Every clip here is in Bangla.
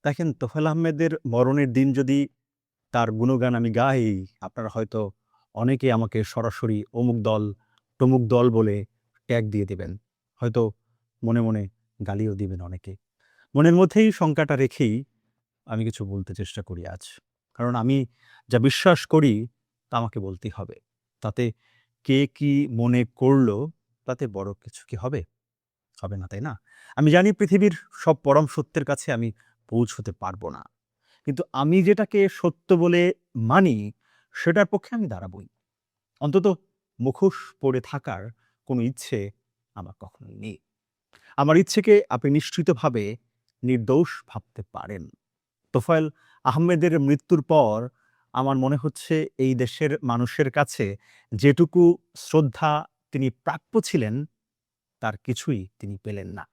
দেখেন, তোফায়েল আহমেদের মরণের দিন যদি তার গুণগান আমি গাই, আপনারা হয়তো অনেকেই আমাকে সরাসরি অমুক দল, তমুক দল বলে ট্যাগ দিয়ে দিবেন। হয়তো মনে, মনে গালিও দিবেন অনেকে। মনের মধ্যেই শঙ্কাটা রেখেই আমি কিছু বলতে চেষ্টা করি আজ। কারণ আমি যা বিশ্বাস করি তা আমাকে বলতেই হবে। তাতে কে কি মনে করলো তাতে বড় কিছু কি হবে? হবে না, তাই না? আমি জানি পৃথিবীর সব পরম সত্যের কাছে আমি পৌঁছতে পারব না। কিন্তু আমি যেটাকে সত্য বলে মানি, সেটার পক্ষে আমি দাঁড়াবই। অন্তত মুখোশ পরে থাকার কোনো ইচ্ছে আমার কখনোই নেই। আমার ইচ্ছেকে আপনি নিশ্চিতভাবে নির্দোষ ভাবতে পারেন। তোফায়েল আহমেদের মৃত্যুর পর আমার মনে হচ্ছে এই দেশের মানুষের কাছে যেটুকু শ্রদ্ধা তিনি প্রাপ্য ছিলেন, তার কিছুই তিনি পেলেন না।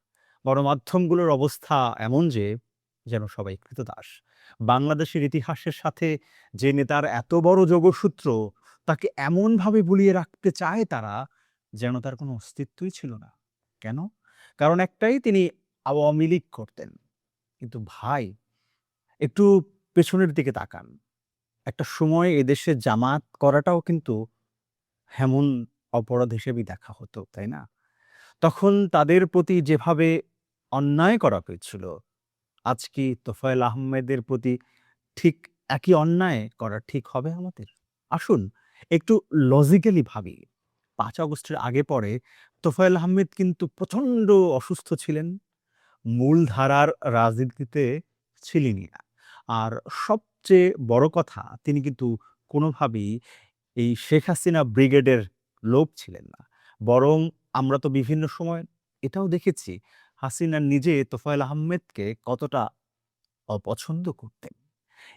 গণমাধ্যমগুলোর অবস্থা এমন যে, যেন সবাই ক্রীতদাস। বাংলাদেশের ইতিহাসের সাথে যে নেতার এত বড় যোগসূত্র, তাকে এমনভাবে বুলিয়ে রাখতে চায় তারা, যেন তার কোনো অস্তিত্বই ছিল না। কেন? কারণ একটাই, তিনি আওয়ামী লীগ করতেন। কিন্তু ভাই, একটু পেছনের দিকে তাকান। একটা সময় এদেশে জামাত করাটাও কিন্তু হেমন অপরাধ হিসেবেই দেখা হতো, তাই না? তখন তাদের প্রতি যেভাবে অন্যায় করা হয়েছিল, আজ কি তোফায়েল আহমেদের প্রতি ঠিক একই অন্যায় করা ঠিক হবে আমাদের? আসুন একটু লজিক্যালি ভাবি। ৫ আগস্টের আগে পরে তোফায়েল আহমেদ কিন্তু প্রচণ্ড অসুস্থ ছিলেন। মূলধারার রাজনীতিতে ছিলেনই না। আর সবচেয়ে বড় কথা, তিনি কিন্তু কোনোভাবেই এই শেখ হাসিনা ব্রিগেডের লোক ছিলেন না। বরং আমরা তো বিভিন্ন সময় এটাও দেখেছি, হাসিনা নিজে তোফায়েল আহমেদকে কতটা অপছন্দ করতেন।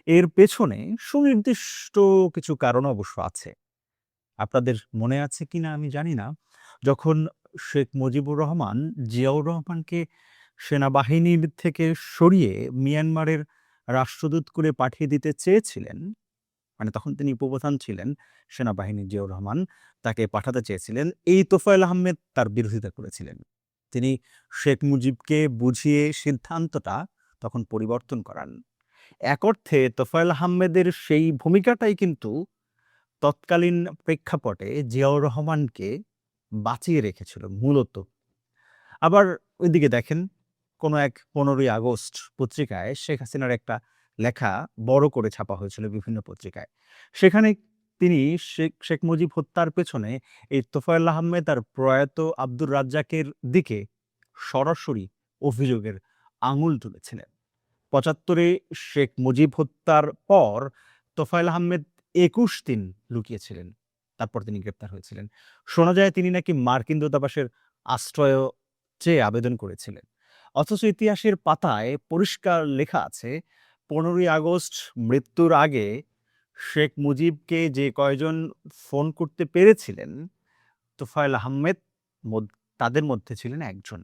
এর পেছনে সুনির্দিষ্ট কিছু কারণ অবশ্য আছে। আপনাদের মনে আছে কিনা আমি জানি না। যখন শেখ মুজিবুর রহমান জিয়াউর রহমানকে সেনাবাহিনীর থেকে সরিয়ে মিয়ানমারের রাষ্ট্রদূত করে পাঠিয়ে দিতে চেয়েছিলেন, মানে তখন তিনি উপপ্রধান ছিলেন সেনাবাহিনী, জিয়াউর রহমান তাকে পাঠাতে চেয়েছিলেন। এই তোফায়েল আহমেদ তার বিরোধিতা করেছিলেন। তিনি শেখ মুজিবকে বুঝিয়ে সিদ্ধান্তটা তখন পরিবর্তন করান। এক অর্থে তোফায়েল আহমেদের সেই ভূমিকাটাই কিন্তু তৎকালীন প্রেক্ষাপটে জিয়াউর রহমানকে বাঁচিয়ে রেখেছিল মূলত। আবার ওইদিকে দেখেন, কোনো এক ১৫ই আগস্ট পত্রিকায় শেখ হাসিনার একটা লেখা বড় করে ছাপা হয়েছিল বিভিন্ন পত্রিকায়। সেখানে তিনি শেখ মুজিব হত্যার পেছনে এই তোফায়েল আহমেদ আর প্রয়াত আব্দুর রাজ্জাকের দিকে সরাসরি অভিযোগের আঙুল তুলেছিলেন। ৭৫ শেখ মুজিব হত্যার পর তোফায়েল আহমেদ ২১ দিন লুকিয়েছিলেন। তারপর তিনি গ্রেপ্তার হয়েছিলেন। শোনা যায় তিনি নাকি মার্কিন দূতাবাসের আশ্রয়ও চেয়ে আবেদন করেছিলেন। অথচ ইতিহাসের পাতায় পরিষ্কার লেখা আছে, ১৫ই আগস্ট মৃত্যুর আগে শেখ মুজিবকে যে কয়জন ফোন করতে পেরেছিলেন, তোফায়েল আহমেদ মদ তাদের মধ্যে ছিলেন একজন।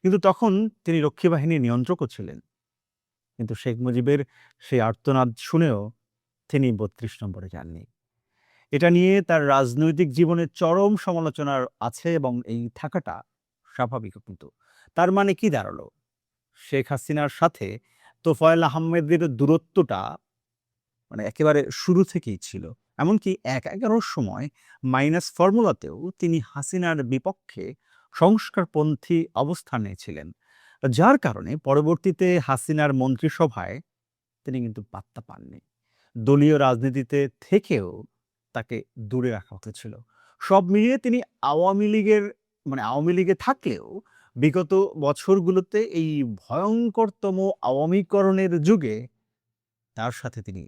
কিন্তু তখন তিনি রক্ষী বাহিনীর নিয়ন্ত্রকও ছিলেন। কিন্তু শেখ মুজিবের সেই আর্তনাদ শুনেও তিনি ৩২ নম্বরে যাননি। এটা নিয়ে তার রাজনৈতিক জীবনে চরম সমালোচনার আছে এবং এই থাকাটা স্বাভাবিকও কিন্তু। তার মানে কি দাঁড়ালো? শেখ হাসিনার সাথে তোফায়েল আহমেদের দূরত্বটা মানে একেবারে শুরু থেকেই ছিল। এমনকি ১/১১ সময় মাইনাস ফর্মুলাতেও তিনি হাসিনার বিপক্ষে সংস্কারপন্থী অবস্থান নিয়েছিলেন। যার কারণে পরবর্তীতে হাসিনার মন্ত্রিসভায় তিনি কিন্তু পাত্তা পাননি। দলীয় রাজনীতিতে থেকেও তাকে দূরে রাখা হয়েছিল। সব মিলিয়ে তিনি আওয়ামী লীগের আওয়ামী লীগে থাকলেও বিগত বছরগুলোতে এই ভয়ংকরতম আওয়ামীকরণের যুগে তার সাথে তিনি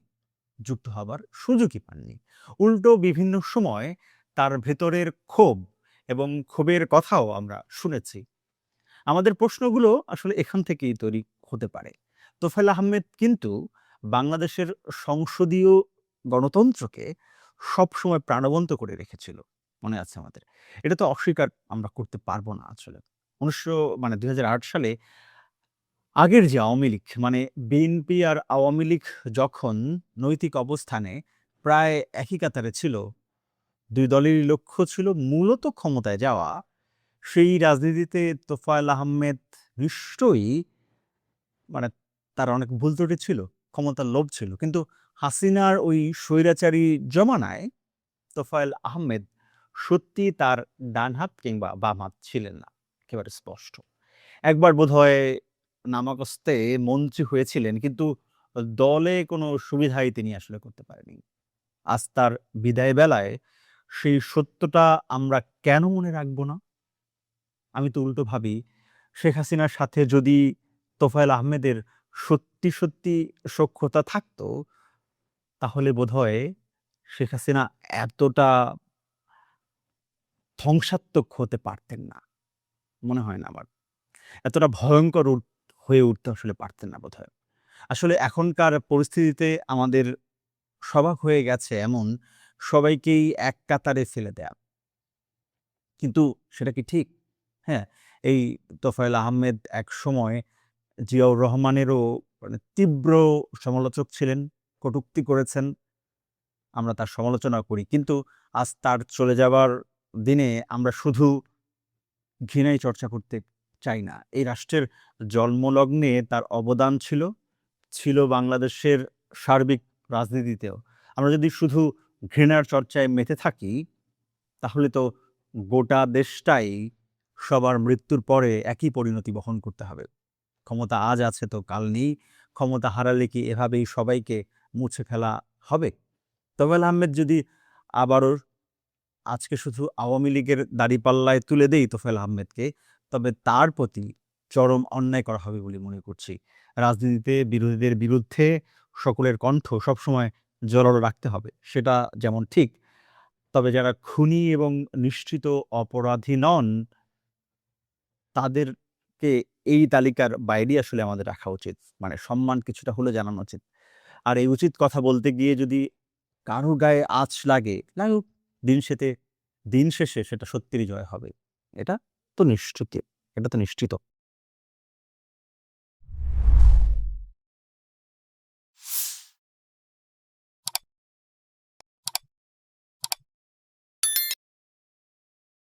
যুক্ত হবার সুযোগই পাননি। উল্টো বিভিন্ন সময় তার ভেতরের ক্ষোভ এবং ক্ষোভের কথাও আমরা শুনেছি। আমাদের প্রশ্নগুলো আসলে এখান থেকেই তৈরি হতে পারে। তোফায়েল আহমেদ কিন্তু বাংলাদেশের সংসদীয় গণতন্ত্রকে সবসময় প্রাণবন্ত করে রেখেছিল। মনে আছে আমাদের। এটা তো অস্বীকার আমরা করতে পারব না আসলে। ২০০৮ সালে আগের যে আওয়ামী লীগ, বিএনপি আর আওয়ামী লীগ যখন নৈতিক অবস্থানে প্রায় একই কাতারে ছিল, ২ দলেরই লক্ষ্য ছিল মূলত ক্ষমতায় যাওয়া। সেই রাজনীতিতে তোফায়েল আহমেদ নিশ্চয়ই মানে তার অনেক ভুল ত্রুটি ছিল, ক্ষমতার লোভ ছিল। কিন্তু হাসিনার ওই স্বৈরাচারী জমানায় তোফায়েল আহমেদ সত্যি তার ডান হাত কিংবা বাম হাত ছিলেন না। একেবারে স্পষ্ট। একবার বোধহয় নামাকস্তে মন্ত্রী হয়েছিলেন, কিন্তু দলে কোনো সুবিধাই তিনি আসলে করতে পারেনি। আজ তার বিদায় বেলায় সেই সত্যটা আমরা কেন মনে রাখব না? আমি তো উল্টো ভাবি, শেখ হাসিনার সাথে যদি তোফায়েল আহমেদের সত্যি সখ্যতা থাকতো, তাহলে বোধহয় শেখ হাসিনা এতটা ধ্বংসাত্মক হতে পারতেন না। মনে হয় না আমার। এতটা ভয়ংকর হয়ে উঠতে আসলে পারতেন না বোধহয়। আসলে এখনকার পরিস্থিতিতে আমাদের স্বভাব হয়ে গেছে এমন, সবাইকেই এক কাতারে ফেলে দেয়া। কিন্তু সেটা কি ঠিক? হ্যাঁ, এই তোফায়েল আহমেদ একসময় জিয়াউর রহমানেরও মানে তীব্র সমালোচক ছিলেন, কটূক্তি করেছেন। আমরা তার সমালোচনা করি। কিন্তু আজ তার চলে যাবার দিনে আমরা শুধু ঘৃণাই চর্চা করতে চাই না। এই রাষ্ট্রের জন্মলগ্নে তার অবদান ছিল, ছিল বাংলাদেশের সার্বিক রাজনীতিতেও। আমরা যদি শুধু ঘৃণার চর্চায় মেতে থাকি, তাহলে তো গোটা দেশটাই সবার মৃত্যুর পরে একই পরিণতি বহন করতে হবে। ক্ষমতা আজ আছে তো কাল নেই। ক্ষমতা হারালে কি এভাবেই সবাইকে মুছে ফেলা হবে? তোফায়েল আহমেদ যদি আবারও আজকে শুধু আওয়ামী লীগের দাঁড়িপাল্লায় তুলে দেই তোফায়েল আহমেদকে, তবে তার প্রতি চরম অন্যায় করা হবে বলে মনে করছি। রাজনীতিতে বিরোধীদের বিরুদ্ধে সকলের কণ্ঠ সবসময় জোরালো রাখতে হবে। সেটা যেমন ঠিক, তবে যারা খুনি এবং নিশ্চিত অপরাধী নন, তাদেরকে এই তালিকার বাইরেই আসলে আমাদের রাখা উচিত। মানে সম্মান কিছুটা হলেও জানানো উচিত। আর এই উচিত কথা বলতে গিয়ে যদি কারো গায়ে আঁচ লাগে, লাগুক। দিন শেষে সেটা সত্যিরই জয় হবে। এটা তো নিশ্চিত। এটা তো নিশ্চিত।